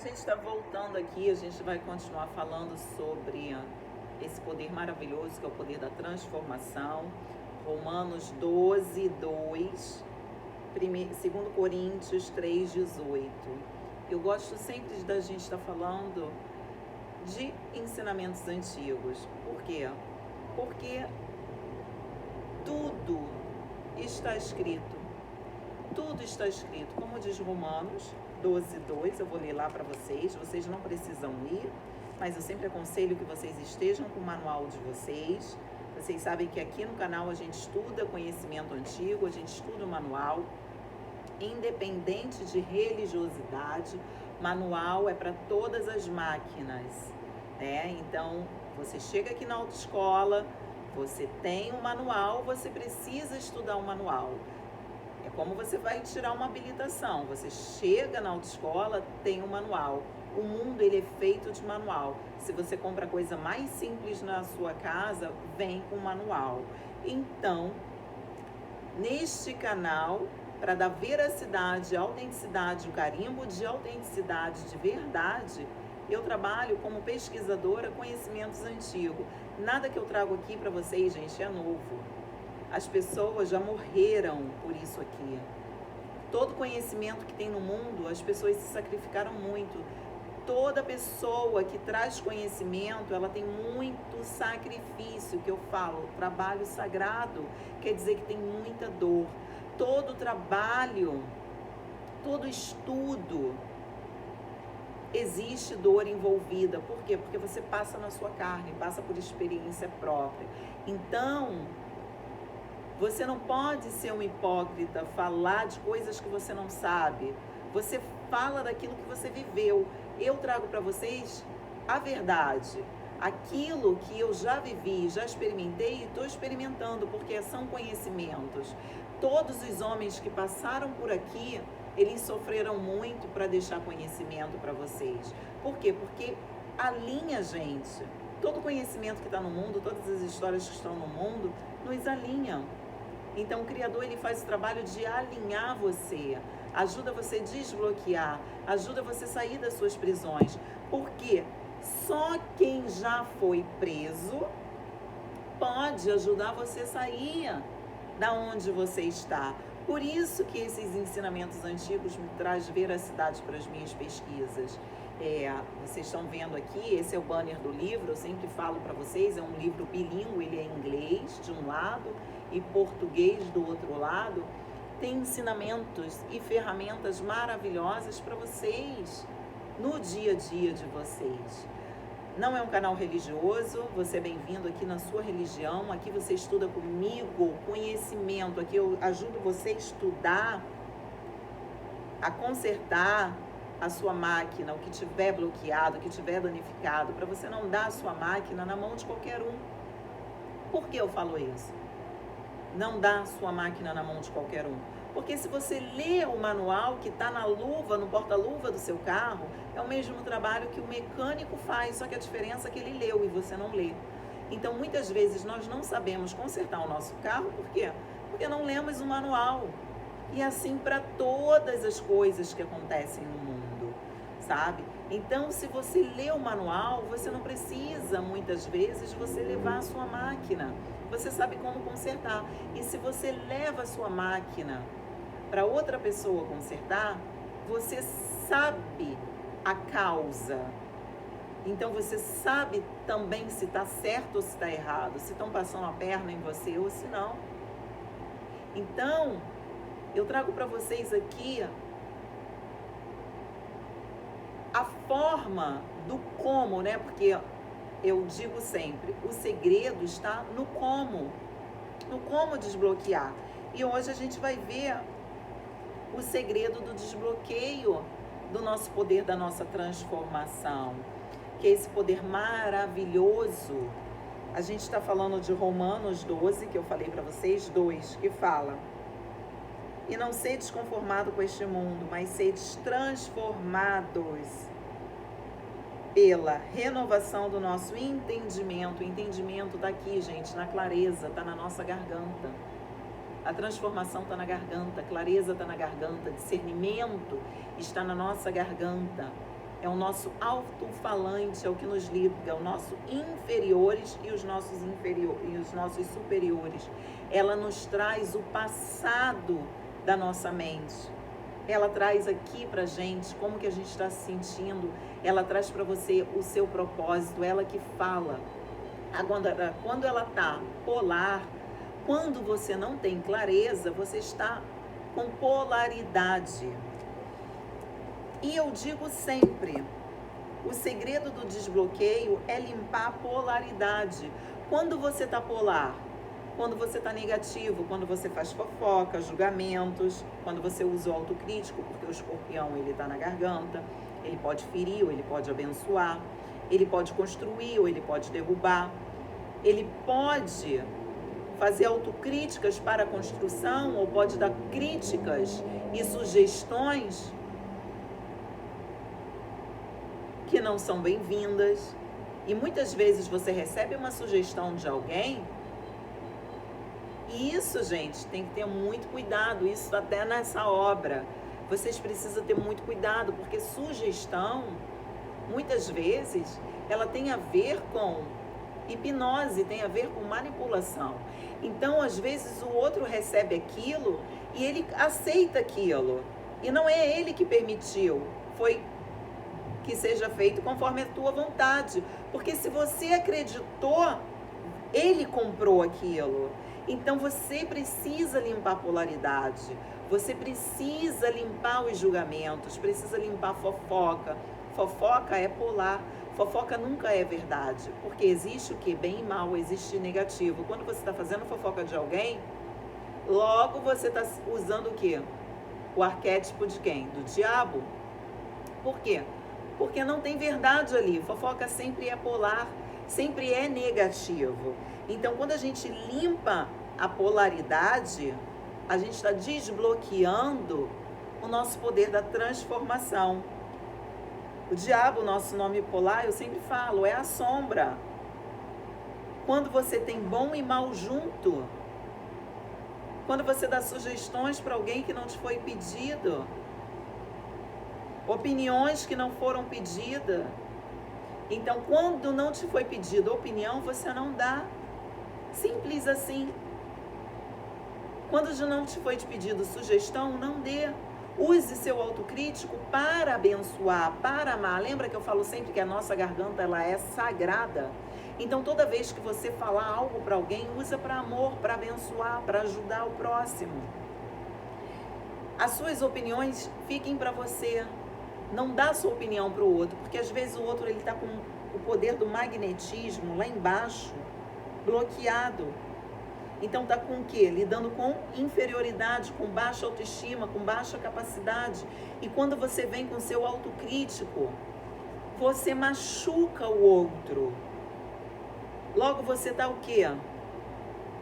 gente está voltando aqui, a gente vai continuar falando sobre esse poder maravilhoso que é o poder da transformação. Romanos 12, 2, 2 Coríntios 3, 18. Eu gosto sempre da gente estar falando de ensinamentos antigos. Por quê? Porque tudo está escrito. Tudo está escrito, como diz Romanos 12, 2, eu vou ler lá para vocês não precisam ler, mas eu sempre aconselho que vocês estejam com o manual de vocês. Vocês sabem que aqui no canal a gente estuda conhecimento antigo, a gente estuda o manual, independente de religiosidade, manual é para todas as máquinas, né? Então, você chega aqui na autoescola, você tem um manual, você precisa estudar o manual. É como você vai tirar uma habilitação. Você chega na autoescola, tem um manual. O mundo, ele é feito de manual. Se você compra a coisa mais simples na sua casa, vem com manual. Então, neste canal, para dar veracidade, autenticidade, o carimbo de autenticidade, de verdade, eu trabalho como pesquisadora conhecimentos antigos. Nada que eu trago aqui para vocês, gente, é novo. As pessoas já morreram por isso aqui. Todo conhecimento que tem no mundo, as pessoas se sacrificaram muito. Toda pessoa que traz conhecimento, ela tem muito sacrifício, que eu falo, trabalho sagrado, quer dizer que tem muita dor. Todo trabalho, todo estudo, existe dor envolvida. Por quê? Porque você passa na sua carne, passa por experiência própria. Então, você não pode ser um hipócrita, falar de coisas que você não sabe. Você fala daquilo que você viveu. Eu trago para vocês a verdade. Aquilo que eu já vivi, já experimentei e estou experimentando, porque são conhecimentos. Todos os homens que passaram por aqui, eles sofreram muito para deixar conhecimento para vocês. Por quê? Porque alinha, gente. Todo conhecimento que está no mundo, todas as histórias que estão no mundo, nos alinham. Então o Criador, ele faz o trabalho de alinhar você, ajuda você a desbloquear, ajuda você a sair das suas prisões. Porque só quem já foi preso pode ajudar você a sair da onde você está. Por isso que esses ensinamentos antigos me trazem veracidade para as minhas pesquisas. Vocês estão vendo aqui, esse é o banner do livro, eu sempre falo para vocês, é um livro bilíngue, ele é em inglês de um lado e português do outro lado. Tem ensinamentos e ferramentas maravilhosas para vocês no dia a dia de vocês. Não é um canal religioso, você é bem-vindo aqui na sua religião, aqui você estuda comigo conhecimento, aqui eu ajudo você a estudar, a consertar a sua máquina, o que tiver bloqueado, o que tiver danificado, para você não dar a sua máquina na mão de qualquer um. Por que eu falo isso? Não dá a sua máquina na mão de qualquer um. Porque se você lê o manual que está na luva, no porta-luva do seu carro, é o mesmo trabalho que o mecânico faz, só que a diferença é que ele leu e você não lê. Então, muitas vezes, nós não sabemos consertar o nosso carro, por quê? Porque não lemos o manual. E assim para todas as coisas que acontecem no mundo, sabe? Então, se você lê o manual, você não precisa, muitas vezes, você levar a sua máquina. Você sabe como consertar. E se você leva a sua máquina para outra pessoa consertar, você sabe a causa. Então, você sabe também se está certo ou se está errado, se estão passando a perna em você ou se não. Então, eu trago para vocês aqui a forma do como, né? Porque eu digo sempre, o segredo está no como desbloquear. E hoje a gente vai ver o segredo do desbloqueio do nosso poder, da nossa transformação, que é esse poder maravilhoso. A gente está falando de Romanos 12, que eu falei para vocês, 2, que fala: e não sedes conformado com este mundo, mas sedes transformados pela renovação do nosso entendimento. O entendimento está aqui, gente, na clareza, está na nossa garganta. A transformação está na garganta, a clareza está na garganta, discernimento está na nossa garganta. É o nosso alto-falante, é o que nos liga, os nossos inferiores e os nossos superiores. Ela nos traz o passado da nossa mente. Ela traz aqui pra gente como que a gente está se sentindo. Ela traz para você o seu propósito, ela que fala. Agora, quando ela está polar, quando você não tem clareza, você está com polaridade. E eu digo sempre, o segredo do desbloqueio é limpar a polaridade. Quando você está polar, quando você está negativo, quando você faz fofoca, julgamentos, quando você usa o autocrítico, porque o escorpião ele está na garganta, ele pode ferir ou ele pode abençoar, ele pode construir ou ele pode derrubar, ele pode fazer autocríticas para a construção ou pode dar críticas e sugestões que não são bem-vindas. E muitas vezes você recebe uma sugestão de alguém e isso, gente, tem que ter muito cuidado, isso até nessa obra. Vocês precisam ter muito cuidado, porque sugestão, muitas vezes, ela tem a ver com hipnose, tem a ver com manipulação. Então, às vezes, o outro recebe aquilo e ele aceita aquilo. E não é ele que permitiu, foi que seja feito conforme a tua vontade. Porque se você acreditou, ele comprou aquilo. Então você precisa limpar a polaridade, você precisa limpar os julgamentos, precisa limpar a fofoca. Fofoca é polar, fofoca nunca é verdade, porque existe o que? Bem e mal, existe negativo. Quando você está fazendo fofoca de alguém, logo você está usando o que? O arquétipo de quem? Do diabo. Por quê? Porque não tem verdade ali, fofoca sempre é polar, sempre é negativo. Então, quando a gente limpa a polaridade, a gente está desbloqueando o nosso poder da transformação. O diabo, nosso nome polar, eu sempre falo, é a sombra. Quando você tem bom e mal junto, quando você dá sugestões para alguém que não te foi pedido, opiniões que não foram pedidas. Então, quando não te foi pedido opinião, você não dá. Simples assim. Quando não te foi pedido sugestão, não dê. Use seu autocrítico para abençoar, para amar. Lembra que eu falo sempre que a nossa garganta ela é sagrada? Então, toda vez que você falar algo para alguém, usa para amor, para abençoar, para ajudar o próximo. As suas opiniões fiquem para você. Não dá sua opinião para o outro, porque às vezes o outro ele está com o poder do magnetismo lá embaixo, bloqueado. Então está com o quê? Lidando com inferioridade, com baixa autoestima, com baixa capacidade. E quando você vem com seu autocrítico, você machuca o outro. Logo você está o quê?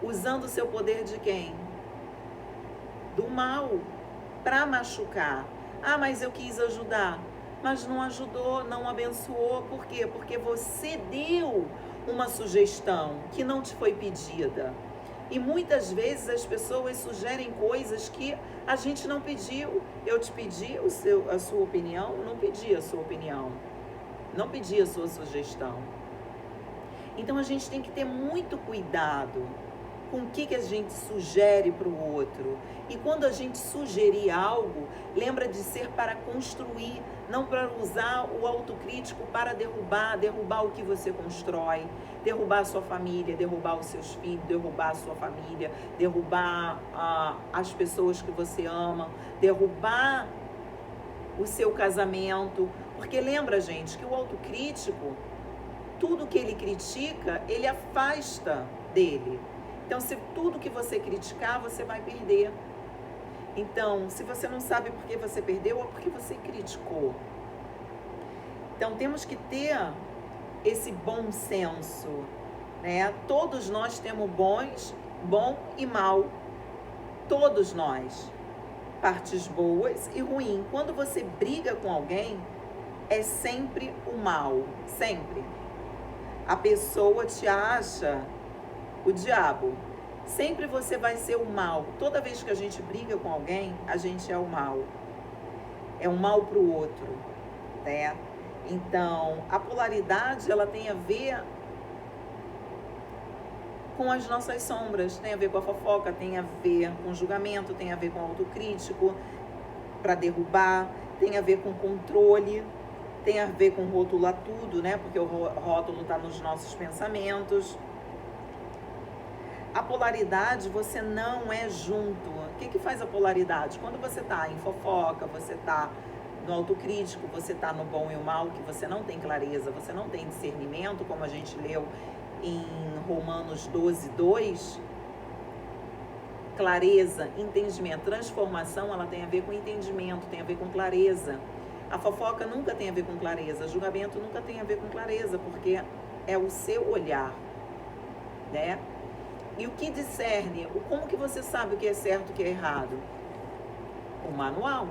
Usando o seu poder de quem? Do mal, para machucar. Ah, mas eu quis ajudar. Mas não ajudou, não abençoou. Por quê? Porque você deu uma sugestão que não te foi pedida. E muitas vezes as pessoas sugerem coisas que a gente não pediu. Eu te pedi a sua opinião, não pedi a sua opinião. Não pedi a sua sugestão. Então a gente tem que ter muito cuidado com o que a gente sugere para o outro. E quando a gente sugerir algo, lembra de ser para construir, não para usar o autocrítico para derrubar o que você constrói, derrubar a sua família, derrubar os seus filhos, derrubar a sua família, derrubar as pessoas que você ama, derrubar o seu casamento. Porque lembra, gente, que o autocrítico, tudo que ele critica, ele afasta dele. Então, se tudo que você criticar, você vai perder. Então, se você não sabe por que você perdeu, é porque você criticou. Então, temos que ter esse bom senso, né? Todos nós temos bom e mal. Todos nós. Partes boas e ruins. Quando você briga com alguém, é sempre o mal. Sempre. A pessoa te acha o diabo. Sempre você vai ser o mal. Toda vez que a gente briga com alguém, a gente é o mal. É um mal para o outro, né? Então, a polaridade, ela tem a ver com as nossas sombras, tem a ver com a fofoca, tem a ver com julgamento, tem a ver com autocrítico, para derrubar, tem a ver com controle, tem a ver com rotular tudo, né? Porque o rótulo está nos nossos pensamentos. A polaridade, você não é junto. O que faz a polaridade? Quando você está em fofoca, você está no autocrítico, você está no bom e o mal, que você não tem clareza, você não tem discernimento, como a gente leu em Romanos 12:2, clareza, entendimento, transformação, ela tem a ver com entendimento, tem a ver com clareza. A fofoca nunca tem a ver com clareza, julgamento nunca tem a ver com clareza, porque é o seu olhar, né? E o que discerne? Como que você sabe o que é certo e o que é errado? O manual.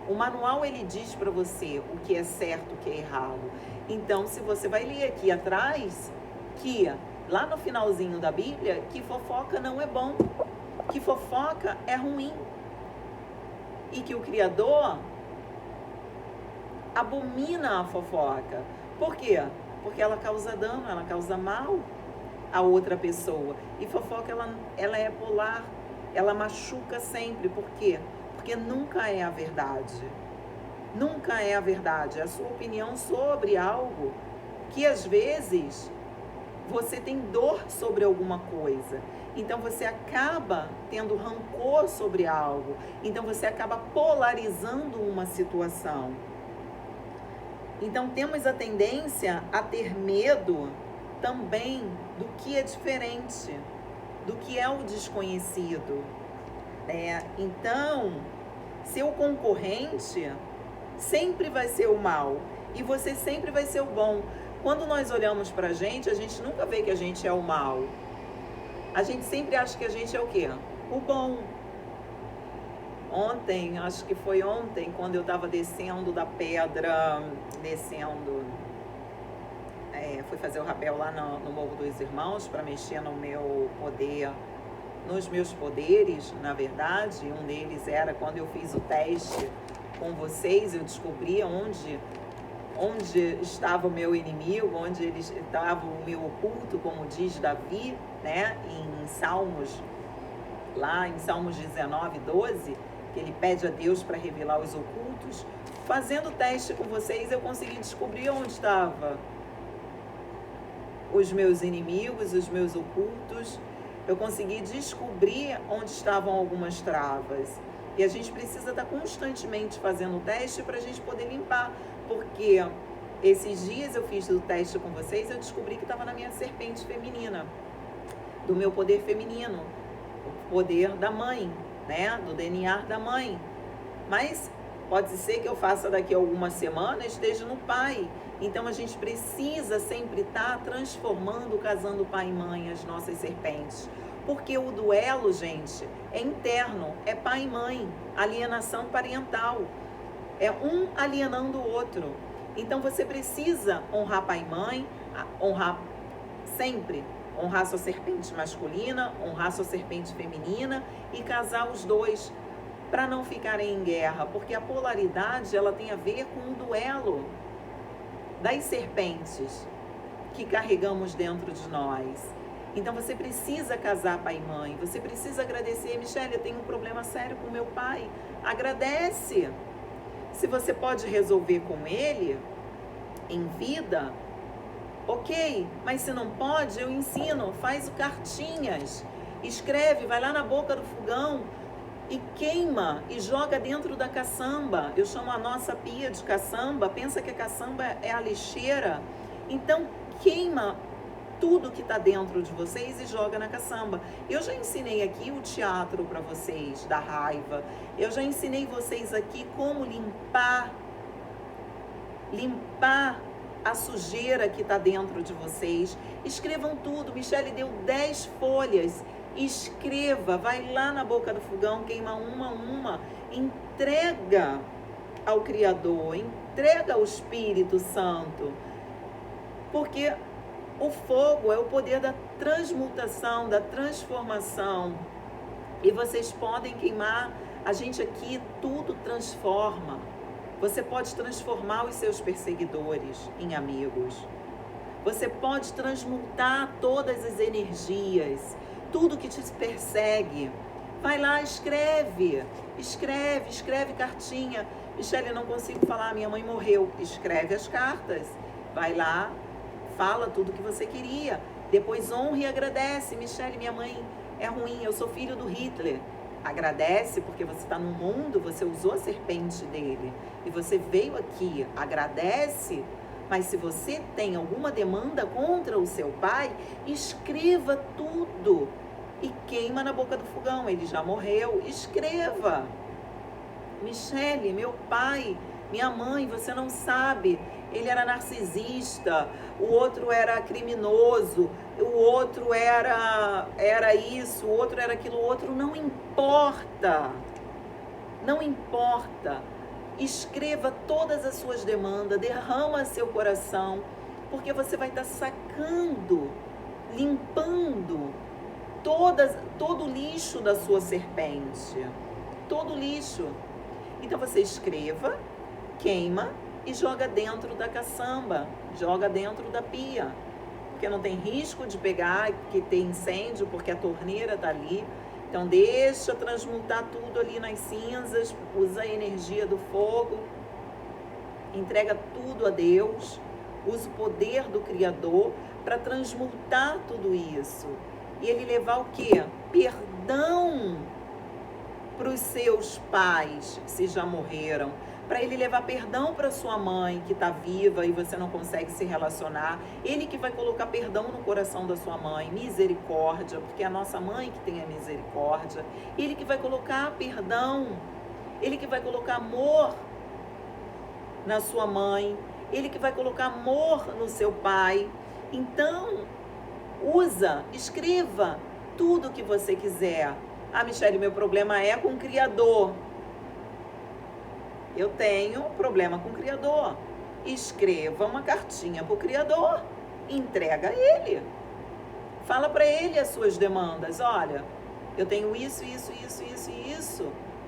O manual, ele diz para você o que é certo e o que é errado. Então, se você vai ler aqui atrás, que lá no finalzinho da Bíblia, que fofoca não é bom, que fofoca é ruim, e que o Criador abomina a fofoca. Por quê? Porque ela causa dano, ela causa mal a outra pessoa. E fofoca, ela é polar, ela machuca sempre. Por quê? Porque nunca é a verdade. Nunca é a verdade. É a sua opinião sobre algo que às vezes você tem dor sobre alguma coisa. Então você acaba tendo rancor sobre algo. Então você acaba polarizando uma situação. Então temos a tendência a ter medo também do que é diferente, do que é o desconhecido. Então, seu concorrente sempre vai ser o mal e você sempre vai ser o bom. Quando nós olhamos pra gente, a gente nunca vê que a gente é o mal. A gente sempre acha que a gente é o quê? O bom. Ontem, acho que foi ontem, quando eu estava descendo da pedra, fui fazer o rapel lá no Morro dos Irmãos para mexer no meu poder, nos meus poderes, na verdade. Um deles era quando eu fiz o teste com vocês, eu descobri onde estava o meu inimigo, onde ele estava o meu oculto, como diz Davi, né? Em Salmos, lá em Salmos 19:12, que ele pede a Deus para revelar os ocultos. Fazendo o teste com vocês, eu consegui descobrir onde estava os meus inimigos, os meus ocultos. Eu consegui descobrir onde estavam algumas travas. E a gente precisa estar constantemente fazendo o teste para a gente poder limpar. Porque esses dias eu fiz o teste com vocês, eu descobri que estava na minha serpente feminina, do meu poder feminino, o poder da mãe, né? Do DNA da mãe. Mas pode ser que eu faça daqui a algumas semanas, esteja no pai. Então a gente precisa sempre estar transformando, casando pai e mãe, as nossas serpentes. Porque o duelo, gente, é interno, é pai e mãe, alienação parental. É um alienando o outro. Então você precisa honrar pai e mãe, honrar sempre, honrar sua serpente masculina, honrar sua serpente feminina e casar os dois para não ficarem em guerra, porque a polaridade, ela tem a ver com o duelo das serpentes que carregamos dentro de nós. Então você precisa casar pai e mãe, você precisa agradecer. Michele, eu tenho um problema sério com meu pai. Agradece. Se você pode resolver com ele em vida, ok, mas se não pode, eu ensino, faz cartinhas, escreve, vai lá na boca do fogão e queima e joga dentro da caçamba. Eu chamo a nossa pia de caçamba, pensa que a caçamba é a lixeira. Então queima tudo que está dentro de vocês e joga na caçamba. Eu já ensinei aqui o teatro para vocês, da raiva. Eu já ensinei vocês aqui como limpar a sujeira que está dentro de vocês. Escrevam tudo. Michele deu 10 folhas. Escreva, vai lá na boca do fogão, queima uma. Entrega ao Criador, entrega ao Espírito Santo. Porque o fogo é o poder da transmutação, da transformação. E vocês podem queimar. A gente aqui tudo transforma. Você pode transformar os seus perseguidores em amigos. Você pode transmutar todas as energias, tudo que te persegue. Vai lá, escreve cartinha. Michele, não consigo falar, minha mãe morreu. Escreve as cartas. Vai lá, fala tudo que você queria. Depois honra e agradece. Michele, minha mãe é ruim, eu sou filho do Hitler. Agradece porque você está no mundo, você usou a serpente dele. E você veio aqui, agradece. Mas se você tem alguma demanda contra o seu pai, escreva tudo. E queima na boca do fogão, ele já morreu. Escreva. Michele, meu pai, minha mãe, você não sabe. Ele era narcisista, o outro era criminoso, o outro era isso, o outro era aquilo, o outro. Não importa. Não importa. Escreva todas as suas demandas, derrama seu coração, porque você vai estar sacando, limpando todo o lixo da sua serpente. Todo o lixo. Então você escreva, queima e joga dentro da caçamba, joga dentro da pia. Porque não tem risco de pegar, que ter incêndio, porque a torneira está ali. Então deixa transmutar tudo ali nas cinzas, usa a energia do fogo, entrega tudo a Deus, usa o poder do Criador para transmutar tudo isso. E ele levar o quê? Perdão para os seus pais, se já morreram. Para ele levar perdão para sua mãe, que está viva e você não consegue se relacionar. Ele que vai colocar perdão no coração da sua mãe, misericórdia, porque é a nossa mãe que tem a misericórdia. Ele que vai colocar perdão, ele que vai colocar amor na sua mãe, ele que vai colocar amor no seu pai. Então, escreva tudo o que você quiser. Ah, Michele, meu problema é com o Criador. Eu tenho problema com o Criador. Escreva uma cartinha para o Criador. Entrega a Ele. Fala para Ele as suas demandas. Olha, eu tenho isso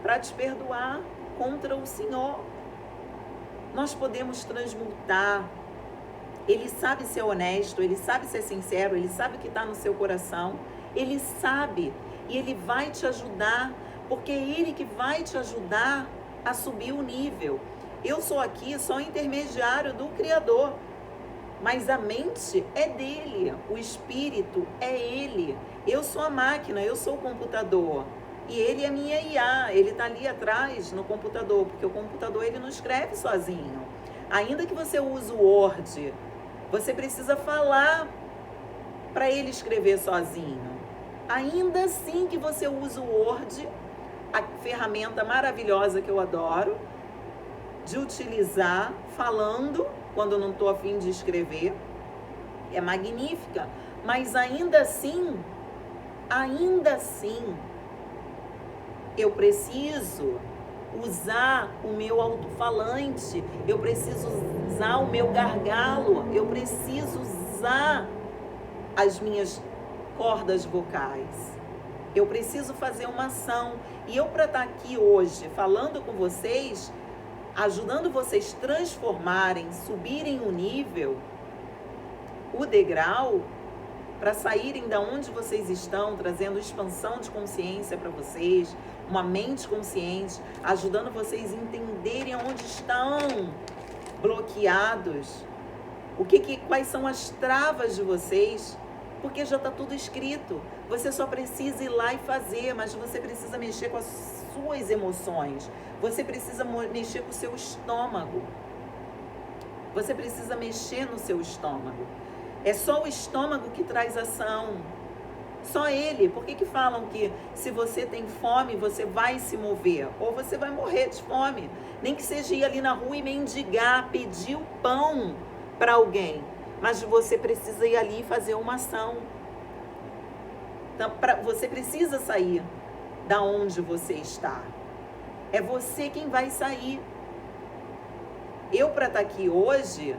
para te perdoar contra o Senhor. Nós podemos transmutar. Ele sabe ser honesto, Ele sabe ser sincero, Ele sabe o que está no seu coração. Ele sabe e Ele vai te ajudar, porque é Ele que vai te ajudar a subir o nível. Eu sou aqui só intermediário do Criador, mas a mente é dele, o espírito é ele. Eu sou a máquina, eu sou o computador e ele é a minha IA, ele está ali atrás no computador, porque o computador ele não escreve sozinho. Ainda que você use o Word, você precisa falar para ele escrever sozinho. Ainda assim que você usa o Word, a ferramenta maravilhosa que eu adoro, de utilizar falando, quando não estou a fim de escrever, é magnífica, mas ainda assim, eu preciso usar o meu alto-falante, eu preciso usar o meu gargalo, eu preciso usar as minhas cordas vocais. Eu preciso fazer uma ação. E eu, para estar aqui hoje falando com vocês, ajudando vocês transformarem, subirem o nível, o degrau, para saírem da onde vocês estão, trazendo expansão de consciência para vocês, uma mente consciente, ajudando vocês a entenderem onde estão bloqueados, quais são as travas de vocês, porque já está tudo escrito. Você só precisa ir lá e fazer, mas você precisa mexer com as suas emoções. Você precisa mexer com o seu estômago. Você precisa mexer no seu estômago. É só o estômago que traz ação. Só ele. Por que falam que se você tem fome, você vai se mover? Ou você vai morrer de fome. Nem que seja ir ali na rua e mendigar, pedir o pão para alguém. Mas você precisa ir ali e fazer uma ação. Então, você precisa sair da onde você está. É você quem vai sair. Eu, para estar aqui hoje,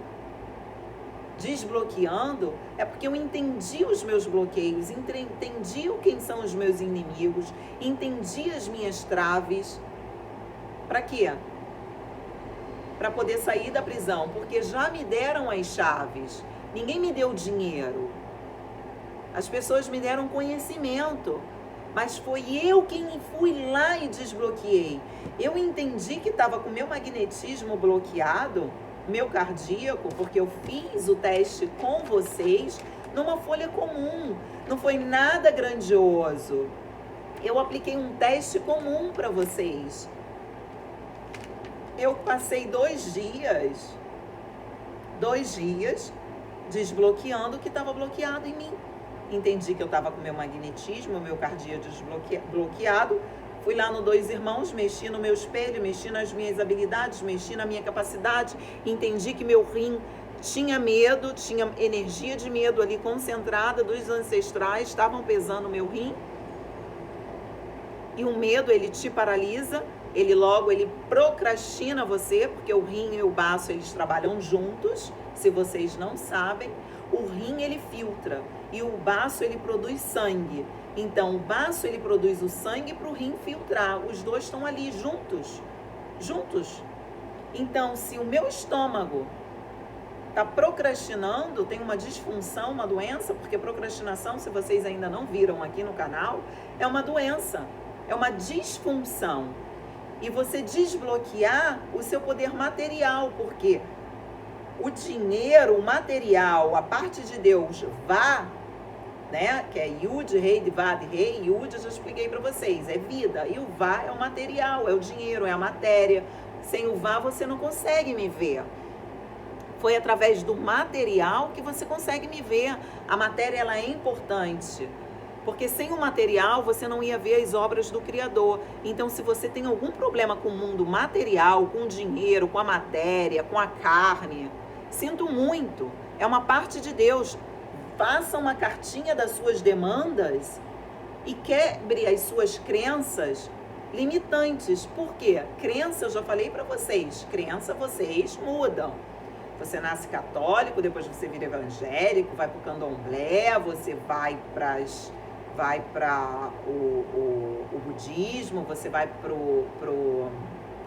desbloqueando, é porque eu entendi os meus bloqueios, entendi quem são os meus inimigos, entendi as minhas traves. Para quê? para poder sair da prisão, porque já me deram as chaves. Ninguém me deu dinheiro. As pessoas me deram conhecimento, mas foi eu quem fui lá e desbloqueei. Eu entendi que estava com o meu magnetismo bloqueado, meu cardíaco, porque eu fiz o teste com vocês numa folha comum. Não foi nada grandioso. Eu apliquei um teste comum para vocês. Eu passei 2 dias desbloqueando o que estava bloqueado em mim. Entendi que eu estava com meu magnetismo, meu cardíaco bloqueado. Fui lá no Dois Irmãos, mexi no meu espelho, mexi nas minhas habilidades, mexi na minha capacidade. Entendi que meu rim tinha medo, tinha energia de medo ali concentrada dos ancestrais, estavam pesando o meu rim. E o medo, ele te paralisa, ele procrastina você, porque o rim e o baço, eles trabalham juntos, se vocês não sabem. O rim, ele filtra e o baço, ele produz sangue. Então, o baço, ele produz o sangue para o rim filtrar. Os dois estão ali juntos. Então, se o meu estômago está procrastinando, tem uma disfunção, uma doença, porque procrastinação, se vocês ainda não viram aqui no canal, é uma doença, é uma disfunção. E você desbloquear o seu poder material, porque o dinheiro, o material, a parte de Deus, Vá, né, que é Yud, Rei, Divad, Rei. Yud eu já expliquei para vocês, é vida, e o Vá é o material, é o dinheiro, é a matéria. Sem o Vá você não consegue me ver. Foi através do material que você consegue me ver. A matéria, ela é importante, porque sem o material você não ia ver as obras do Criador. Então, se você tem algum problema com o mundo material, com o dinheiro, com a matéria, com a carne, sinto muito, é uma parte de Deus. Faça uma cartinha das suas demandas e quebre as suas crenças limitantes. Por quê? Crença, eu já falei para vocês, crença vocês mudam. Você nasce católico, depois você vira evangélico, vai para o candomblé, você vai para o budismo, você vai para o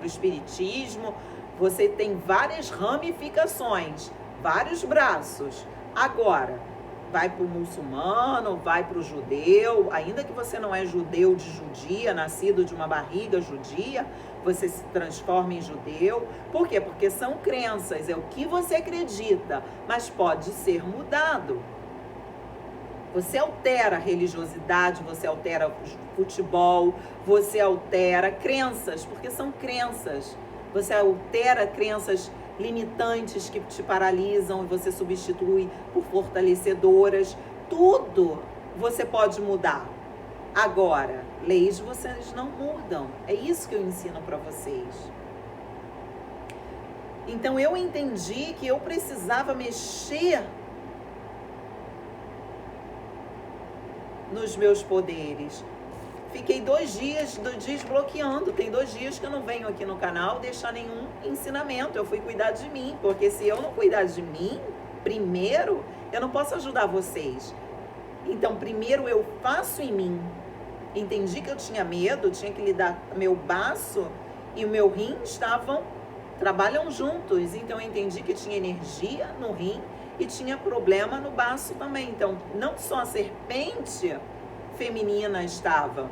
espiritismo. Você tem várias ramificações, vários braços. Agora, vai para o muçulmano, vai para o judeu, ainda que você não é judeu de judia, nascido de uma barriga judia, você se transforma em judeu. Por quê? Porque são crenças, é o que você acredita, mas pode ser mudado. Você altera a religiosidade, você altera futebol, você altera crenças, porque são crenças. Você altera crenças limitantes que te paralisam e você substitui por fortalecedoras. Tudo você pode mudar. Agora, leis vocês não mudam. É isso que eu ensino para vocês. Então, eu entendi que eu precisava mexer nos meus poderes. Fiquei 2 dias desbloqueando. Tem 2 dias que eu não venho aqui no canal deixar nenhum ensinamento. Eu fui cuidar de mim, porque se eu não cuidar de mim, primeiro, eu não posso ajudar vocês. Então, primeiro eu faço em mim. Entendi que eu tinha medo, tinha que lidar. Meu baço e o meu rim trabalham juntos. Então, eu entendi que tinha energia no rim e tinha problema no baço também. Então, não só a serpente feminina estava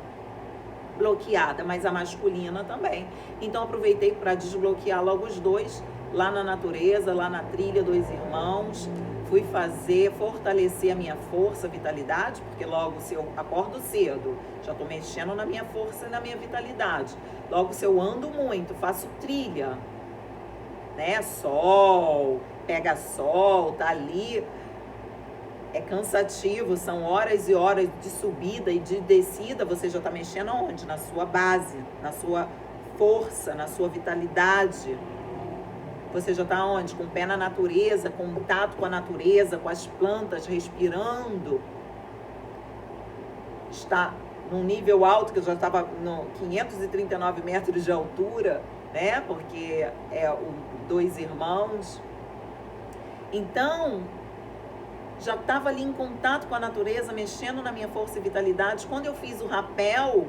bloqueada, mas a masculina também. Então, aproveitei para desbloquear logo os dois, lá na natureza, lá na trilha Dois Irmãos. Fui fortalecer a minha força, vitalidade, porque logo se eu acordo cedo, já estou mexendo na minha força e na minha vitalidade. Logo se eu ando muito, faço trilha, né? Sol, pega sol, tá ali. É cansativo, são horas e horas de subida e de descida. Você já está mexendo onde? Na sua base, na sua força, na sua vitalidade. Você já está onde? Com o pé na natureza, contato com a natureza, com as plantas, respirando. Está num nível alto, que eu já estava no 539 metros de altura, né? Porque é o Dois Irmãos. Então, já estava ali em contato com a natureza, mexendo na minha força e vitalidade. Quando eu fiz o rapel,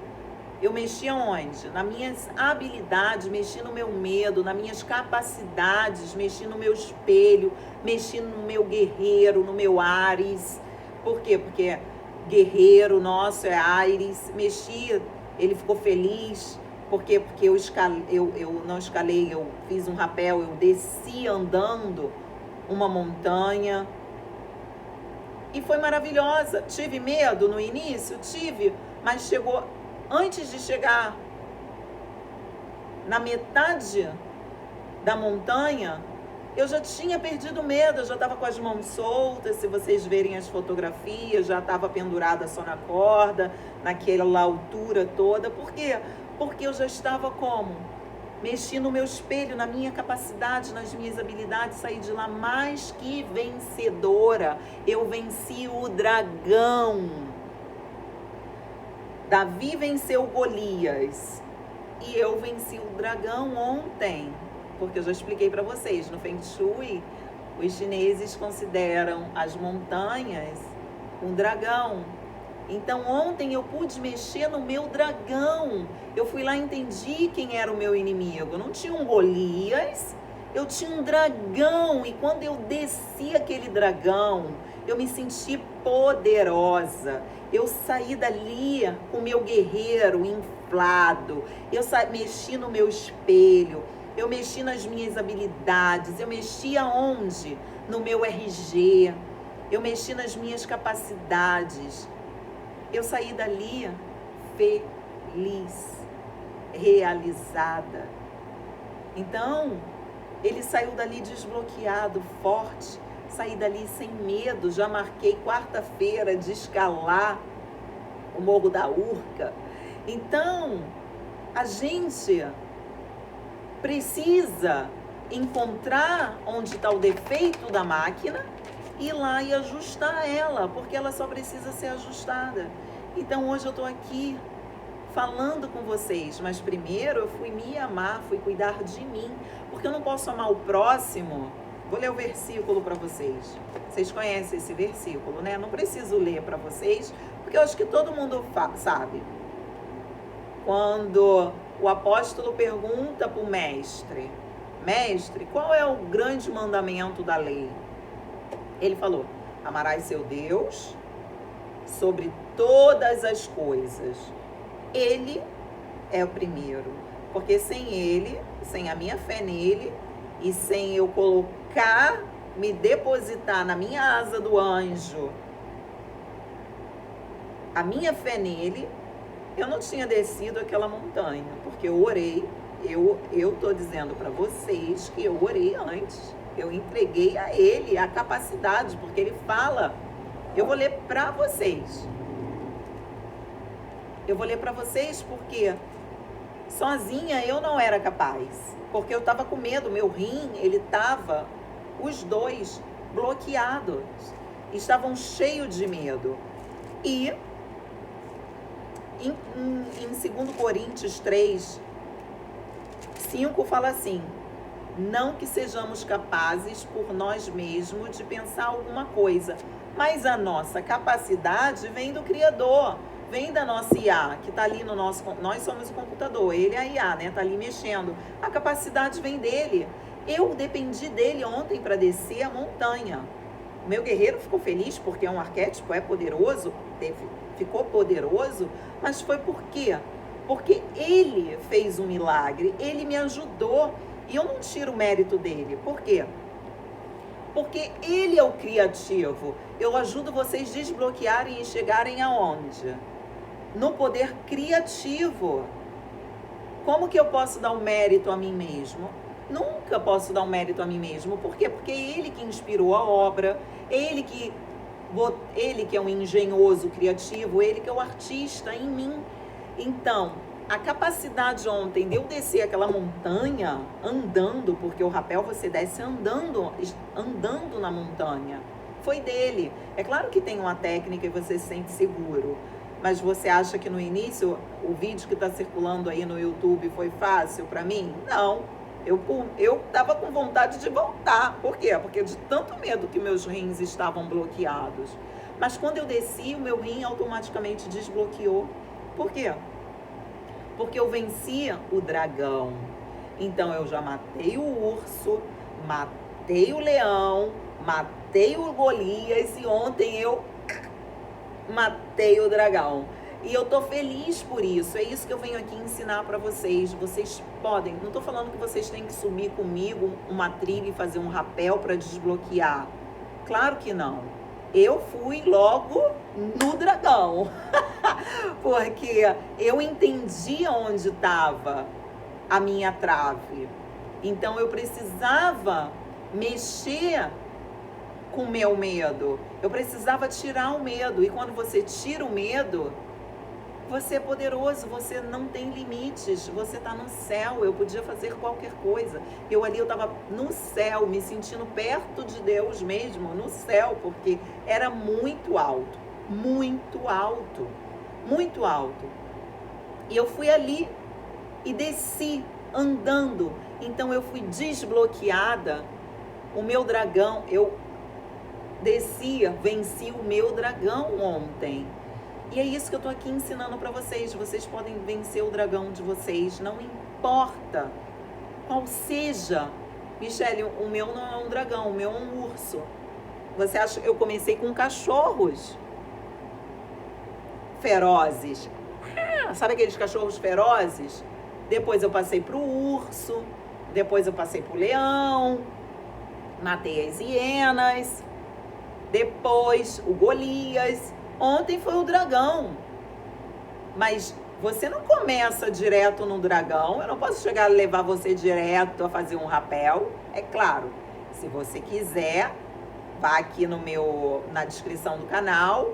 Eu mexi aonde? Nas minhas habilidades, mexi no meu medo, nas minhas capacidades, mexi no meu espelho, mexi no meu guerreiro, no meu Áries. Por quê? Porque guerreiro nosso é Áries. Mexi, ele ficou feliz. Por quê? Porque eu não escalei, eu fiz um rapel, eu desci andando uma montanha. E foi maravilhosa. Tive medo no início? Tive, mas chegou... Antes de chegar na metade da montanha, eu já tinha perdido medo, eu já estava com as mãos soltas, se vocês verem as fotografias, já estava pendurada só na corda, naquela altura toda. Por quê? Porque eu já estava como? Mexi no meu espelho, na minha capacidade, nas minhas habilidades, saí de lá mais que vencedora. Eu venci o dragão. Davi venceu Golias e eu venci o dragão ontem, porque eu já expliquei para vocês, no Feng Shui, os chineses consideram as montanhas um dragão. Então ontem eu pude mexer no meu dragão, eu fui lá e entendi quem era o meu inimigo. Eu não tinha um Golias, eu tinha um dragão, e quando eu desci aquele dragão, eu me senti poderosa. Eu saí dali com o meu guerreiro inflado. Eu mexi no meu espelho. Eu mexi nas minhas habilidades. Eu mexi aonde? No meu RG. Eu mexi nas minhas capacidades. Eu saí dali feliz, realizada. Então, ele saiu dali desbloqueado, forte. Saí dali sem medo, já marquei quarta-feira de escalar o Morro da Urca. Então, a gente precisa encontrar onde está o defeito da máquina, ir lá e ajustar ela, porque ela só precisa ser ajustada. Então, hoje eu estou aqui falando com vocês, mas primeiro eu fui me amar, fui cuidar de mim, porque eu não posso amar o próximo. Vou ler o versículo para vocês. Vocês conhecem esse versículo, né? Não preciso ler para vocês, porque eu acho que todo mundo sabe. Quando o apóstolo pergunta para o mestre, mestre, qual é o grande mandamento da lei? Ele falou, amarás seu Deus sobre todas as coisas. Ele é o primeiro, porque sem ele, sem a minha fé nele, e sem eu colocar, me depositar na minha asa do anjo, a minha fé nele, eu não tinha descido aquela montanha, porque eu orei. Eu tô dizendo para vocês que eu orei antes. Eu entreguei a ele a capacidade, porque ele fala. Eu vou ler para vocês. Eu vou ler para vocês porque sozinha eu não era capaz. Porque eu estava com medo, meu rim, ele estava, os dois, bloqueados. Estavam cheios de medo. E em 2 Coríntios 3, 5 fala assim, não que sejamos capazes por nós mesmos de pensar alguma coisa, mas a nossa capacidade vem do Criador, vem da nossa IA, que está ali no nosso... Nós somos o computador, ele é a IA, né? Está ali mexendo. A capacidade vem dele. Eu dependi dele ontem para descer a montanha. O meu guerreiro ficou feliz porque é um arquétipo, é poderoso, ficou poderoso, mas foi por quê? Porque ele fez um milagre, ele me ajudou, e eu não tiro o mérito dele. Por quê? Porque ele é o criativo. Eu ajudo vocês a desbloquearem e chegarem aonde? No poder criativo. Como que eu posso dar um mérito a mim mesmo? Nunca posso dar um mérito a mim mesmo. Por quê? Porque é ele que inspirou a obra, ele que é um engenhoso criativo, ele que é o artista em mim. Então, a capacidade ontem de eu descer aquela montanha andando, porque o rapel você desce andando na montanha, foi dele. É claro que tem uma técnica e você se sente seguro, mas você acha que no início o vídeo que está circulando aí no YouTube foi fácil para mim? Não. Eu estava com vontade de voltar. Por quê? Porque de tanto medo que meus rins estavam bloqueados. Mas quando eu desci, o meu rim automaticamente desbloqueou. Por quê? Porque eu venci o dragão. Então eu já matei o urso, matei o leão, matei o Golias e ontem eu matei o dragão. E eu tô feliz por isso. É isso que eu venho aqui ensinar para vocês. Vocês podem, não tô falando que vocês têm que subir comigo uma trilha e fazer um rapel para desbloquear. Claro que não. Eu fui logo no dragão. Porque eu entendi onde estava a minha trave. Então eu precisava mexer com o meu medo. Eu precisava tirar o medo. E quando você tira o medo, você é poderoso, você não tem limites, você está no céu. Eu podia fazer qualquer coisa. Eu estava no céu, me sentindo perto de Deus mesmo, no céu, porque era muito alto, muito alto, muito alto. E eu fui ali e desci andando. Então eu fui desbloqueada. O meu dragão, eu descia, venci o meu dragão ontem. E é isso que eu tô aqui ensinando para vocês. Vocês podem vencer o dragão de vocês, não importa qual seja. Michele, o meu não é um dragão, o meu é um urso. Você acha que eu comecei com cachorros ferozes? Sabe aqueles cachorros ferozes? Depois eu passei pro urso, depois eu passei pro leão, matei as hienas, depois o Golias. Ontem foi o dragão. Mas você não começa direto no dragão. Eu não posso chegar a levar você direto a fazer um rapel. É claro, se você quiser, vá aqui na descrição do canal,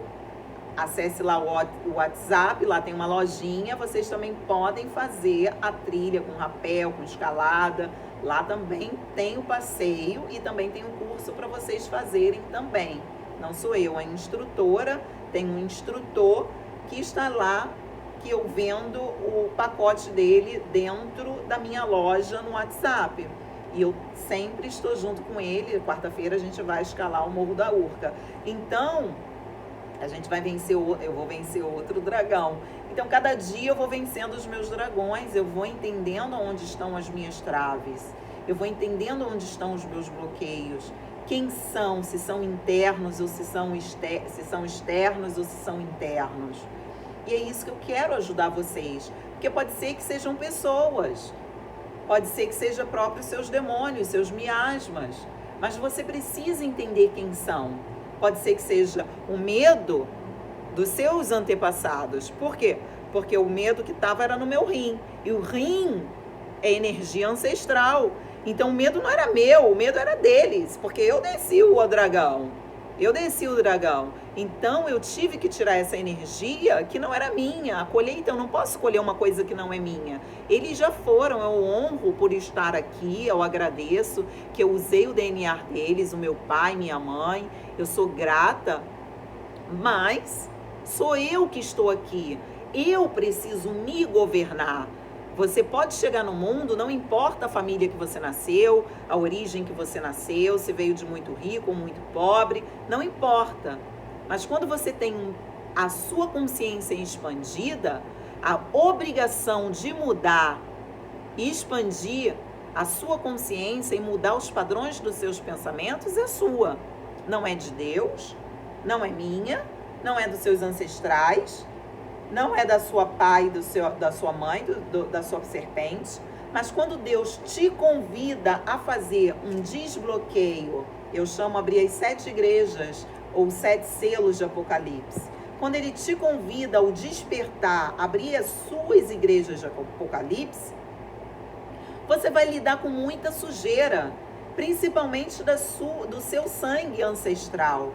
acesse lá o WhatsApp, lá tem uma lojinha. Vocês também podem fazer a trilha com rapel, com escalada. Lá também tem o passeio e também tem um curso para vocês fazerem também. Não sou eu, a instrutora. Tem um instrutor que está lá, que eu vendo o pacote dele dentro da minha loja no WhatsApp. E eu sempre estou junto com ele. Quarta-feira a gente vai escalar o Morro da Urca. Então, a gente vai vencer, eu vou vencer outro dragão. Então, cada dia eu vou vencendo os meus dragões, eu vou entendendo onde estão as minhas traves. Eu vou entendendo onde estão os meus bloqueios. Quem são, se são internos ou se são externos ou se são internos. E é isso que eu quero ajudar vocês. Porque pode ser que sejam pessoas, pode ser que seja próprios seus demônios, seus miasmas. Mas você precisa entender quem são. Pode ser que seja o medo dos seus antepassados. Por quê? Porque o medo que estava era no meu rim. E o rim é energia ancestral. Então o medo não era meu, o medo era deles, porque eu desci o dragão. Então eu tive que tirar essa energia que não era minha. A colheita, eu não posso colher uma coisa que não é minha. Eles já foram, eu honro por estar aqui, eu agradeço que eu usei o DNA deles, o meu pai, minha mãe. Eu sou grata, mas sou eu que estou aqui. Eu preciso me governar. Você pode chegar no mundo, não importa a família que você nasceu, a origem que você nasceu, se veio de muito rico ou muito pobre, não importa. Mas quando você tem a sua consciência expandida, a obrigação de mudar e expandir a sua consciência e mudar os padrões dos seus pensamentos é sua. Não é de Deus, não é minha, não é dos seus ancestrais, não é da sua pai, da sua mãe, da sua serpente. Mas quando Deus te convida a fazer um desbloqueio, eu chamo abrir as 7 igrejas ou 7 selos de Apocalipse. Quando Ele te convida ao despertar, abrir as suas igrejas de Apocalipse, você vai lidar com muita sujeira, principalmente do seu sangue ancestral.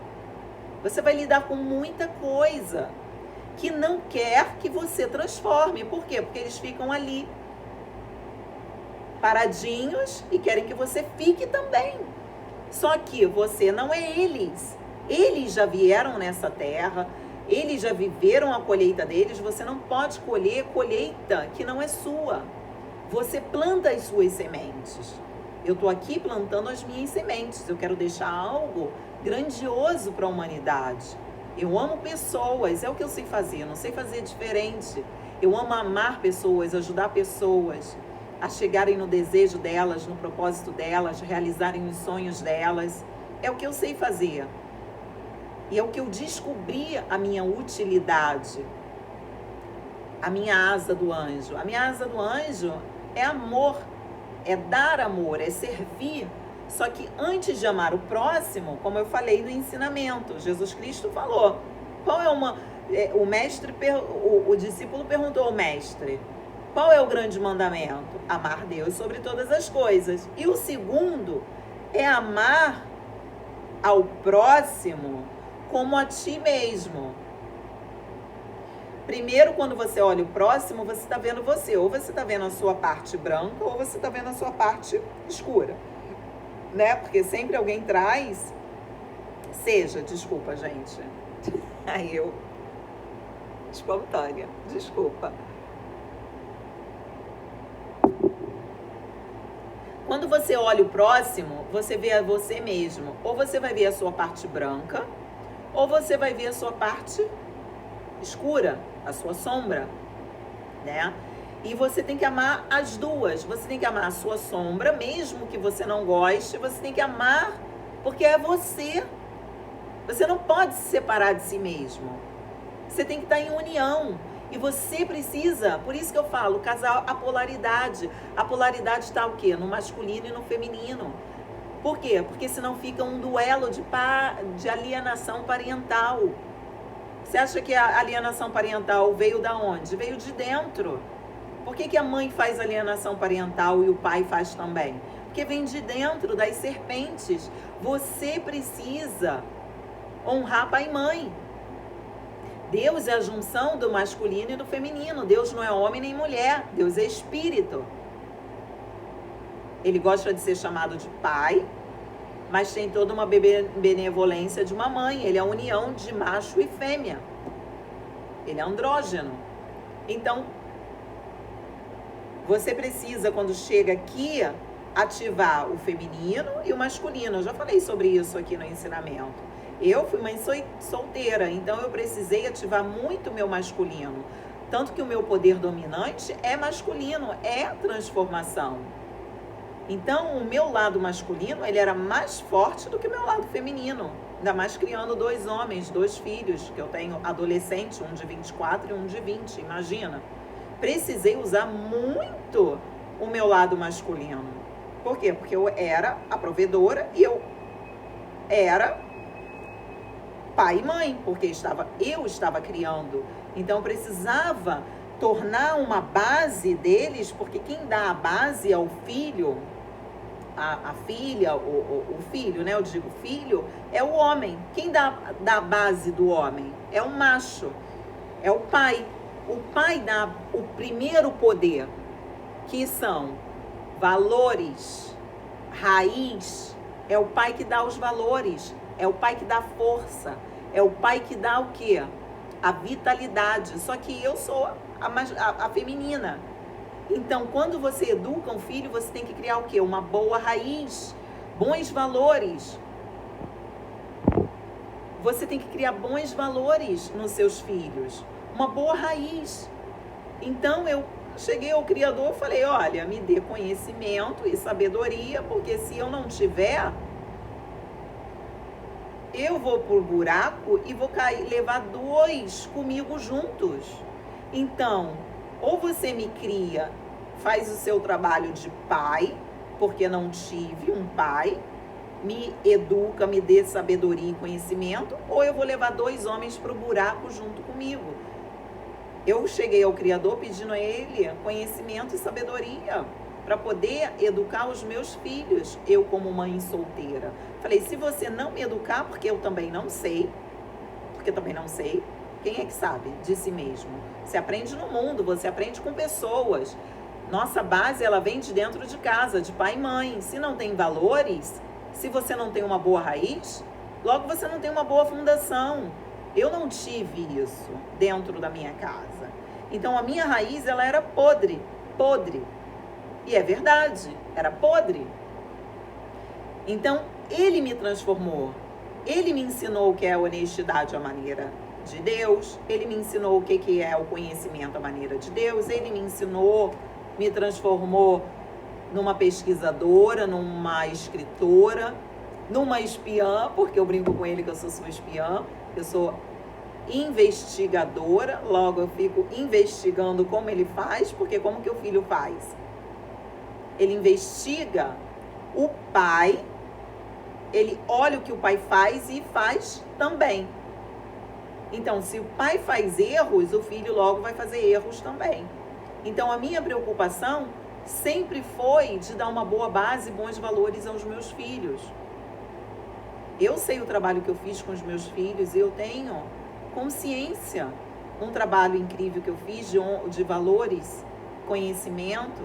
Você vai lidar com muita coisa que não quer que você transforme. Por quê? Porque eles ficam ali, paradinhos, e querem que você fique também. Só que você não é eles. Eles já vieram nessa terra, eles já viveram a colheita deles. Você não pode colher colheita que não é sua. Você planta as suas sementes. Eu estou aqui plantando as minhas sementes. Eu quero deixar algo grandioso para a humanidade. Eu amo pessoas, é o que eu sei fazer, eu não sei fazer diferente. Eu amo amar pessoas, ajudar pessoas a chegarem no desejo delas, no propósito delas, realizarem os sonhos delas. É o que eu sei fazer. E é o que eu descobri a minha utilidade. A minha asa do anjo. A minha asa do anjo é amor, é dar amor, é servir. Só que antes de amar o próximo, como eu falei no ensinamento, Jesus Cristo falou, qual é o discípulo perguntou ao mestre, qual é o grande mandamento? Amar Deus sobre todas as coisas. E o segundo é amar ao próximo como a ti mesmo. Primeiro, quando você olha o próximo, você está vendo você. Ou você está vendo a sua parte branca, ou você está vendo a sua parte escura. Né? Porque sempre alguém traz... Desculpa, gente. Aí eu... Espontânea, desculpa. Quando você olha o próximo, você vê a você mesmo. Ou você vai ver a sua parte branca, ou você vai ver a sua parte escura, a sua sombra, né? E você tem que amar as duas. Você tem que amar a sua sombra, mesmo que você não goste. Você tem que amar porque é você. Você não pode se separar de si mesmo. Você tem que estar em união. E você precisa, por isso que eu falo, casar a polaridade. A polaridade está o quê? No masculino e no feminino. Por quê? Porque senão fica um duelo de alienação parental. Você acha que a alienação parental veio da onde? Veio de dentro. Por que a mãe faz alienação parental e o pai faz também? Porque vem de dentro, das serpentes. Você precisa honrar pai e mãe. Deus é a junção do masculino e do feminino. Deus não é homem nem mulher. Deus é espírito. Ele gosta de ser chamado de pai, mas tem toda uma benevolência de uma mãe. Ele é a união de macho e fêmea. Ele é andrógeno. Então, você precisa, quando chega aqui, ativar o feminino e o masculino. Eu já falei sobre isso aqui no ensinamento. Eu fui mãe solteira, então eu precisei ativar muito o meu masculino. Tanto que o meu poder dominante é masculino, é transformação. Então, o meu lado masculino, ele era mais forte do que o meu lado feminino. Ainda mais criando 2 homens, 2 filhos, que eu tenho adolescente, um de 24 e um de 20, imagina. Precisei usar muito o meu lado masculino. Por quê? Porque eu era a provedora e eu era pai e mãe, porque eu estava criando. Então, eu precisava tornar uma base deles, porque quem dá a base é o filho, a filha, o filho, né? Eu digo filho, é o homem. Quem dá a base do homem? É o macho, é o pai. O pai dá o primeiro poder, que são valores, raiz. É o pai que dá os valores, é o pai que dá força, é o pai que dá o quê? A vitalidade. Só que eu sou a feminina. Então, quando você educa um filho, você tem que criar o quê? Uma boa raiz, bons valores. Você tem que criar bons valores nos seus filhos, uma boa raiz. Então, eu cheguei ao Criador e falei, olha, me dê conhecimento e sabedoria, porque se eu não tiver, eu vou pro buraco e vou levar 2 comigo juntos. Então, ou você me cria, faz o seu trabalho de pai, porque não tive um pai, me educa, me dê sabedoria e conhecimento, ou eu vou levar 2 homens pro buraco junto comigo. Eu cheguei ao Criador pedindo a ele conhecimento e sabedoria para poder educar os meus filhos, eu como mãe solteira. Falei, se você não me educar, porque eu também não sei, quem é que sabe de si mesmo? Você aprende no mundo, você aprende com pessoas. Nossa base, ela vem de dentro de casa, de pai e mãe. Se não tem valores, se você não tem uma boa raiz, logo você não tem uma boa fundação. Eu não tive isso dentro da minha casa. Então, a minha raiz, ela era podre. E é verdade, era podre. Então, ele me transformou. Ele me ensinou o que é a honestidade, a maneira de Deus, ele me ensinou o que é o conhecimento à maneira de Deus, ele me ensinou, me transformou numa pesquisadora, numa escritora, numa espiã, porque eu brinco com ele que eu sou sua espiã, eu sou investigadora, logo eu fico investigando como ele faz, porque como que o filho faz? Ele investiga o pai, ele olha o que o pai faz e faz também. Então, se o pai faz erros, o filho logo vai fazer erros também. Então, a minha preocupação sempre foi de dar uma boa base, bons valores aos meus filhos. Eu sei o trabalho que eu fiz com os meus filhos, eu tenho consciência, um trabalho incrível que eu fiz de valores, conhecimento.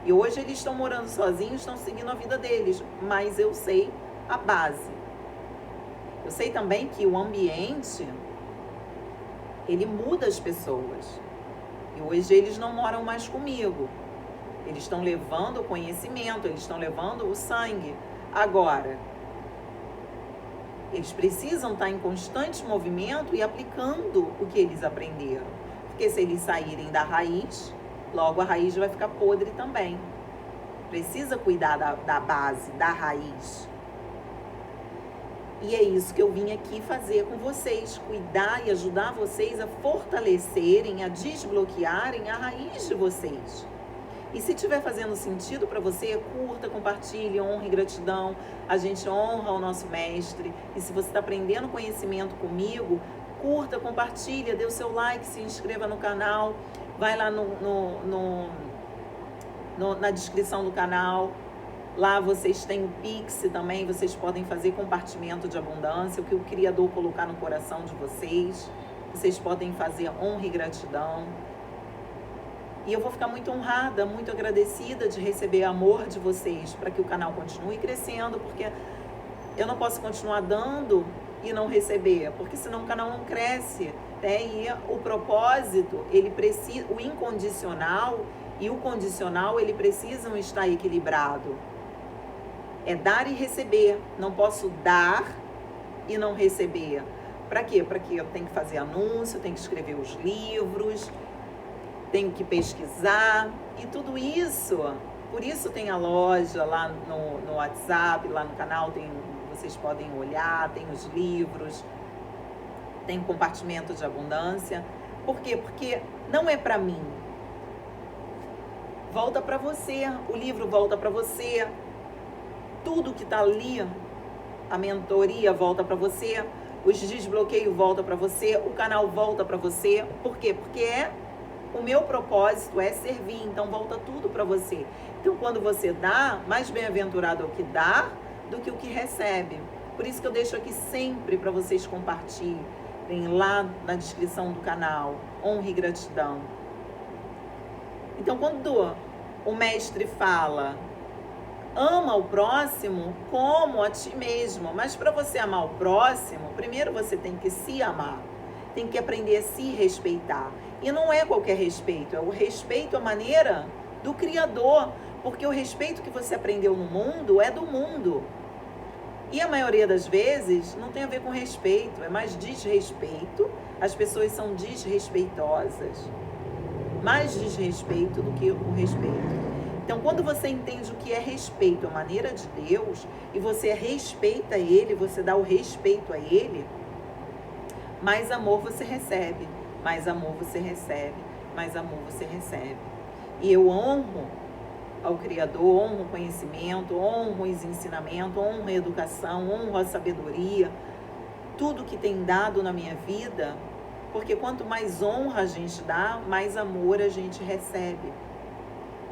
E hoje eles estão morando sozinhos, estão seguindo a vida deles, mas eu sei a base. Eu sei também que o ambiente, ele muda as pessoas. E hoje eles não moram mais comigo. Eles estão levando o conhecimento, eles estão levando o sangue. Agora, eles precisam estar em constante movimento e aplicando o que eles aprenderam. Porque se eles saírem da raiz, logo a raiz vai ficar podre também. Precisa cuidar da base, da raiz. E é isso que eu vim aqui fazer com vocês, cuidar e ajudar vocês a fortalecerem, a desbloquearem a raiz de vocês. E se estiver fazendo sentido para você, curta, compartilhe, honra e gratidão. A gente honra o nosso mestre. E se você está aprendendo conhecimento comigo, curta, compartilha, dê o seu like, se inscreva no canal. Vai lá na descrição do canal. Lá vocês têm o Pix também, vocês podem fazer compartimento de abundância, o que o Criador colocar no coração de vocês. Vocês podem fazer honra e gratidão. E eu vou ficar muito honrada, muito agradecida de receber amor de vocês para que o canal continue crescendo, porque eu não posso continuar dando e não receber, porque senão o canal não cresce, né? E o propósito, ele precisa, o incondicional e o condicional, ele precisam estar equilibrado. É dar e receber. Não posso dar e não receber. Para quê? Para que eu tenho que fazer anúncio, tenho que escrever os livros, tenho que pesquisar e tudo isso. Por isso tem a loja lá no WhatsApp, lá no canal, vocês podem olhar, tem os livros, tem compartimento de abundância. Por quê? Porque não é para mim. Volta para você, o livro volta para você, tudo que está ali, a mentoria volta para você, os desbloqueios volta para você, o canal volta para você. Por quê? Porque o meu propósito é servir, então volta tudo para você. Então, quando você dá, mais bem-aventurado é o que dá do que o que recebe. Por isso que eu deixo aqui sempre para vocês compartilhem lá na descrição do canal, honra e gratidão. Então, quando o mestre fala, ama o próximo como a ti mesmo, mas para você amar o próximo, primeiro você tem que se amar, tem que aprender a se respeitar. E não é qualquer respeito, é o respeito à maneira do Criador, porque o respeito que você aprendeu no mundo é do mundo. E a maioria das vezes não tem a ver com respeito, é mais desrespeito. As pessoas são desrespeitosas. Mais desrespeito do que o respeito. Então, quando você entende o que é respeito, a maneira de Deus, e você respeita Ele, você dá o respeito a Ele, mais amor você recebe, mais amor você recebe, mais amor você recebe. E eu honro ao Criador, honro o conhecimento, honro os ensinamentos, honro a educação, honro a sabedoria, tudo que tem dado na minha vida, porque quanto mais honra a gente dá, mais amor a gente recebe.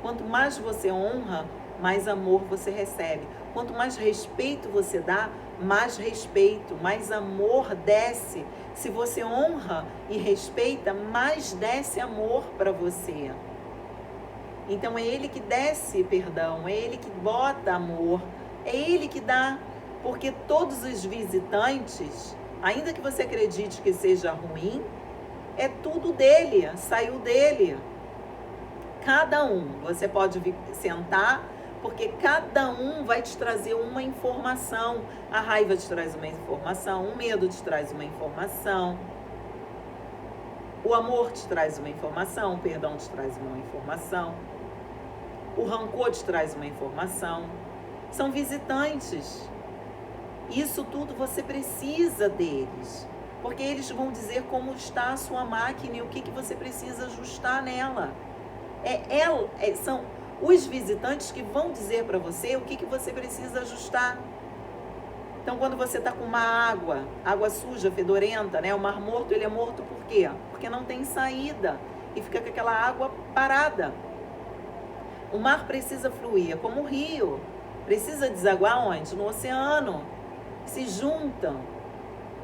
Quanto mais você honra, mais amor você recebe. Quanto mais respeito você dá, mais respeito, mais amor desce. Se você honra e respeita, mais desce amor para você. Então é Ele que desce perdão, é Ele que bota amor, é Ele que dá. Porque todos os visitantes, ainda que você acredite que seja ruim, é tudo dele, saiu dele. Cada um, você pode sentar, porque cada um vai te trazer uma informação. A raiva te traz uma informação, o medo te traz uma informação. O amor te traz uma informação, o perdão te traz uma informação, o rancor te traz uma informação. São visitantes. Isso tudo você precisa deles, porque eles vão dizer como está a sua máquina e o que você precisa ajustar nela. São os visitantes que vão dizer para você o que você precisa ajustar. Então, quando você está com uma água suja, fedorenta, né? O Mar Morto, ele é morto por quê? Porque não tem saída e fica com aquela água parada. O mar precisa fluir, é como o rio. Precisa desaguar onde? No oceano. Se juntam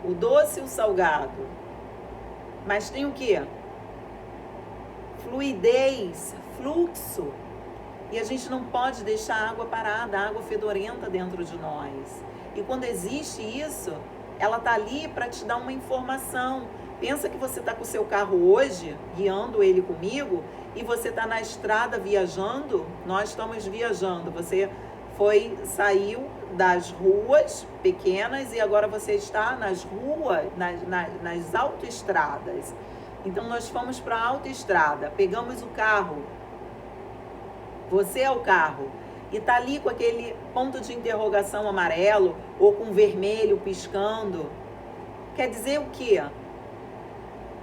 o doce e o salgado. Mas tem o quê? Fluidez, fluxo. E a gente não pode deixar a água parada, a água fedorenta dentro de nós. E quando existe isso, ela está ali para te dar uma informação. Pensa que você está com o seu carro hoje, guiando ele comigo, e você está na estrada viajando. Nós estamos viajando. Você saiu das ruas pequenas e agora você está nas ruas, nas autoestradas. Então nós fomos para a autoestrada, pegamos o carro. Você é o carro. E está ali com aquele ponto de interrogação amarelo ou com vermelho piscando. Quer dizer o quê?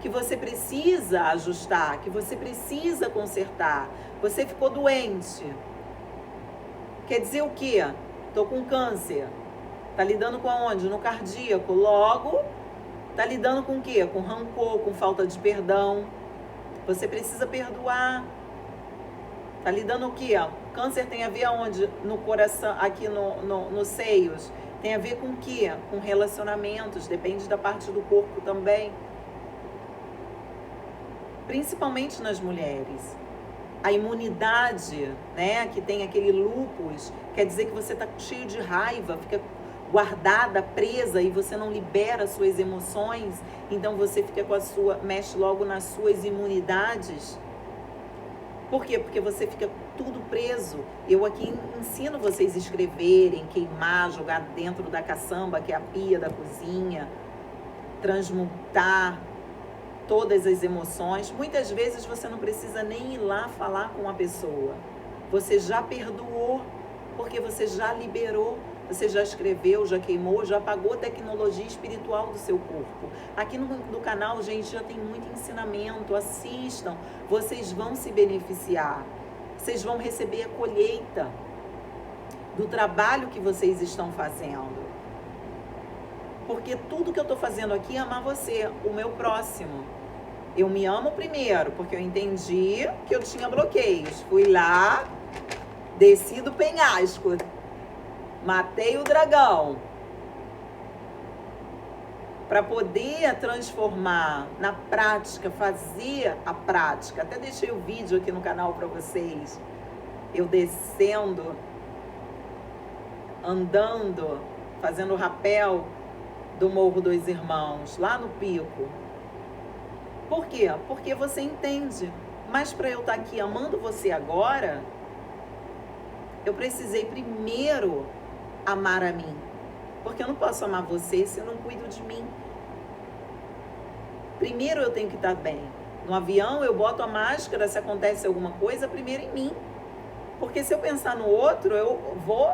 Que você precisa ajustar, que você precisa consertar. Você ficou doente. Quer dizer o quê? Estou com câncer. Está lidando com aonde? No cardíaco. Logo, está lidando com o quê? Com rancor, com falta de perdão. Você precisa perdoar. Está lidando o quê? Câncer tem a ver aonde? No coração, aqui nos seios. Tem a ver com o quê? Com relacionamentos. Depende da parte do corpo também. Principalmente nas mulheres. A imunidade, né? Que tem aquele lúpus. Quer dizer que você está cheio de raiva, fica guardada, presa e você não libera as suas emoções. Então você fica mexe logo nas suas imunidades. Por quê? Porque você fica tudo preso. Eu aqui ensino vocês a escreverem, queimar, jogar dentro da caçamba, que é a pia da cozinha, transmutar todas as emoções. Muitas vezes você não precisa nem ir lá falar com a pessoa. Você já perdoou, porque você já liberou. Você já escreveu, já queimou, já apagou a tecnologia espiritual do seu corpo. Aqui no canal, gente, já tem muito ensinamento. Assistam, vocês vão se beneficiar. Vocês vão receber a colheita do trabalho que vocês estão fazendo. Porque tudo que eu estou fazendo aqui é amar você, o meu próximo. Eu me amo primeiro, porque eu entendi que eu tinha bloqueios. Fui lá, desci do penhasco. Matei o dragão para poder transformar na prática, fazer a prática. Até deixei o vídeo aqui no canal para vocês. Eu descendo, andando, fazendo o rapel do Morro dos Irmãos, lá no pico. Por quê? Porque você entende. Mas para eu estar aqui amando você agora, eu precisei primeiro amar a mim, porque eu não posso amar você se eu não cuido de mim. Primeiro eu tenho que estar bem. No avião eu boto a máscara, se acontece alguma coisa, primeiro em mim, porque se eu pensar no outro, eu vou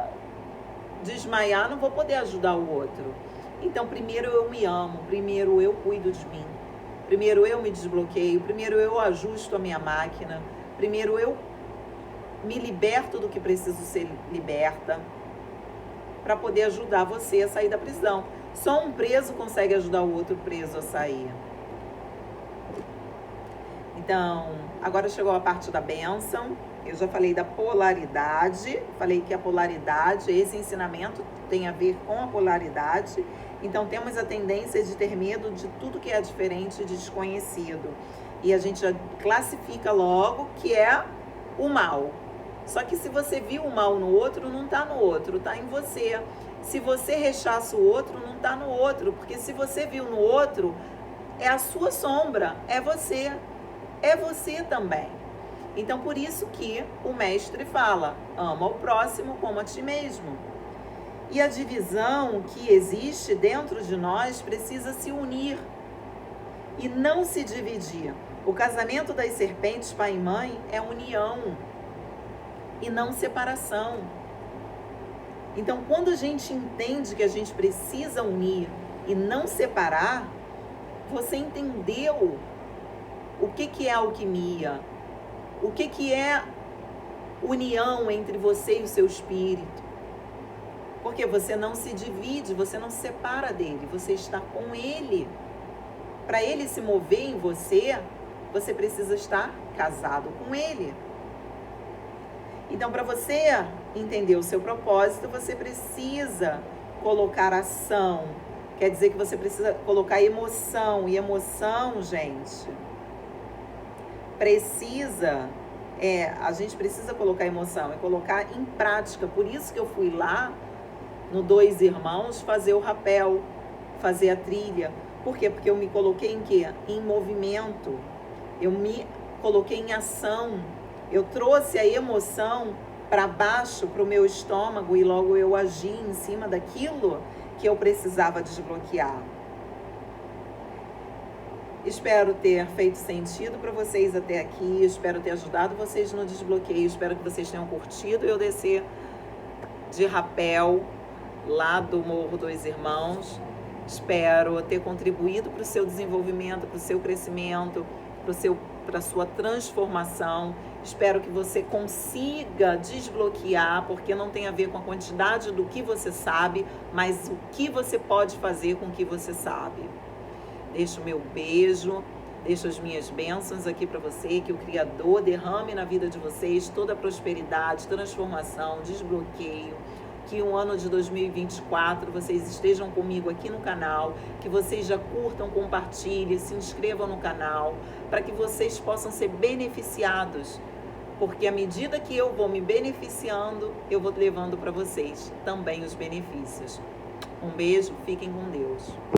desmaiar, não vou poder ajudar o outro. Então primeiro eu me amo, primeiro eu cuido de mim, primeiro eu me desbloqueio, primeiro eu ajusto a minha máquina, primeiro eu me liberto do que preciso ser liberta, para poder ajudar você a sair da prisão. Só um preso consegue ajudar o outro preso a sair. Então, agora chegou a parte da bênção. Eu já falei da polaridade. Falei que a polaridade, esse ensinamento tem a ver com a polaridade. Então, temos a tendência de ter medo de tudo que é diferente e desconhecido. E a gente já classifica logo que é o mal. Só que se você viu o mal no outro, não está no outro, está em você. Se você rechaça o outro, não está no outro. Porque se você viu no outro, é a sua sombra, é você. É você também. Então, por isso que o mestre fala, ama o próximo como a ti mesmo. E a divisão que existe dentro de nós precisa se unir. e não se dividir. O casamento das serpentes, pai e mãe, é união e não separação. Então, quando a gente entende que a gente precisa unir e não separar, você entendeu o que é alquimia, o que é união entre você e o seu espírito. Porque você não se divide, você não se separa dele, você está com ele. Para ele se mover em você, você precisa estar casado com ele. Então, para você entender o seu propósito, você precisa colocar ação. Quer dizer que você precisa colocar emoção. E emoção, gente, a gente precisa colocar emoção e colocar em prática. Por isso que eu fui lá no Dois Irmãos fazer o rapel, fazer a trilha. Por quê? Porque eu me coloquei em quê? Em movimento. Eu me coloquei em ação. Eu trouxe a emoção para baixo, para o meu estômago, e logo eu agi em cima daquilo que eu precisava desbloquear. Espero ter feito sentido para vocês até aqui, espero ter ajudado vocês no desbloqueio, espero que vocês tenham curtido eu descer de rapel lá do Morro Dois Irmãos. Espero ter contribuído para o seu desenvolvimento, para o seu crescimento, para a sua transformação. Espero que você consiga desbloquear, porque não tem a ver com a quantidade do que você sabe, mas o que você pode fazer com o que você sabe. Deixo o meu beijo, deixo as minhas bênçãos aqui para você, que o Criador derrame na vida de vocês toda a prosperidade, transformação, desbloqueio. Que o ano de 2024 vocês estejam comigo aqui no canal, que vocês já curtam, compartilhem, se inscrevam no canal, para que vocês possam ser beneficiados, porque à medida que eu vou me beneficiando, eu vou levando para vocês também os benefícios. Um beijo, fiquem com Deus.